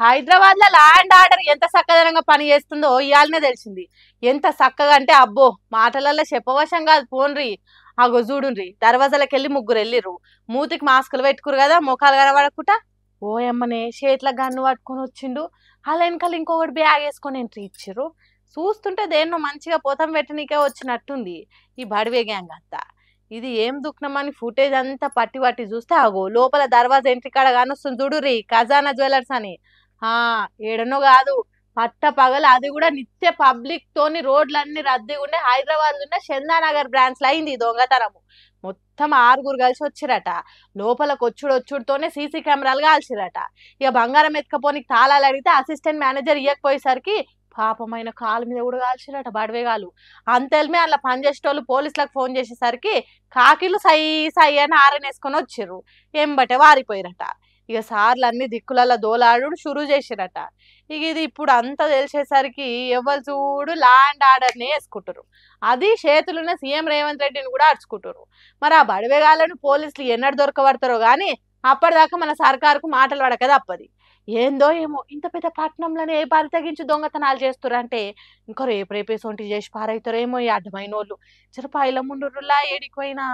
హైదరాబాద్ లో land order ఎంత చక్కదనంగా పని చేస్తుందో ఇయాలనే తెలిసింది. ఎంత చక్కగా అంటే అబ్బో మాటలలో చెప్పవశం కాదు. పోన్రి అగో చూడుండ్రి, దర్వాజాలకెళ్ళి ముగ్గురు వెళ్ళిర్రు. మూతికి మాస్కులు పెట్టుకురు కదా, ముఖాలు కనబడకుండా. ఓయమ్మనే చేతుల గన్ను పట్టుకొని వచ్చిండు. అలా వెనకాల ఇంకొకటి బ్యాగ్ వేసుకొని ఎంట్రీ ఇచ్చిర్రు. చూస్తుంటే దేన్నో మంచిగా పోతం పెట్టనీకే వచ్చినట్టుంది ఈ బడివే గ్యాంగ్ అంతా. ఇది ఏం దుఃఖమని ఫుటేజ్ అంతా పట్టి పట్టి చూస్తే ఆగో లోపల దర్వాజా ఎంట్రీ కాడ కానొస్తుంది చూడుర్రి, ఖజానా జ్యువెలర్స్ అని. ఆ ఏడనో కాదు, పట్ట పగల అది కూడా నిత్య పబ్లిక్ తోని రోడ్లన్నీ రద్దీగా ఉండే హైదరాబాద్ ఉన్న చందానగర్ బ్రాంచ్ లో అయింది ఈ దొంగతనము. మొత్తం 6గురు కలిసి వచ్చిరట. లోపలకు వచ్చుడుతోనే సీసీ కెమెరాలు కాల్చిరట. ఇక బంగారం ఎత్తుకపోనికి తాళాలు అడిగితే అసిస్టెంట్ మేనేజర్ ఇయ్యకపోయేసరికి పాపమైన కాలు మీద కూడా కాల్చిరట బడివేగాలు. అంతేల్మే అలా పనిచేసేటోళ్ళు పోలీసులకు ఫోన్ చేసేసరికి కాకిలు సై సై అని ఆరనేసుకొని వచ్చిర్రు. ఎంబటే వారిపోయిరట. ఇక సార్లు అన్ని దిక్కులలో దోలాడు షురూ చేసిరట. ఇక ఇది ఇప్పుడు అంతా తెలిసేసరికి ఎవరు చూడు ల్యాండ్ ఆర్డర్ని వేసుకుంటారు. అది చేతులున్న సీఎం రేవంత్ రెడ్డిని కూడా అరుచుకుంటారు. మరి ఆ బడివేగాలను పోలీసులు ఎన్నడు దొరకబడతారో గానీ అప్పటిదాకా మన సర్కారుకు మాటలు పడక తప్పది. ఏందో ఏమో ఇంత పెద్ద పట్టణంలోనే ఏ బరి తగ్గించి దొంగతనాలు చేస్తారంటే ఇంకా రేపు రేపేసొంటి చేసి పారైతారేమో ఈ అడ్డమైనోళ్ళు. చిరపాయిల ముండుర్రులా ఏడిపోయినా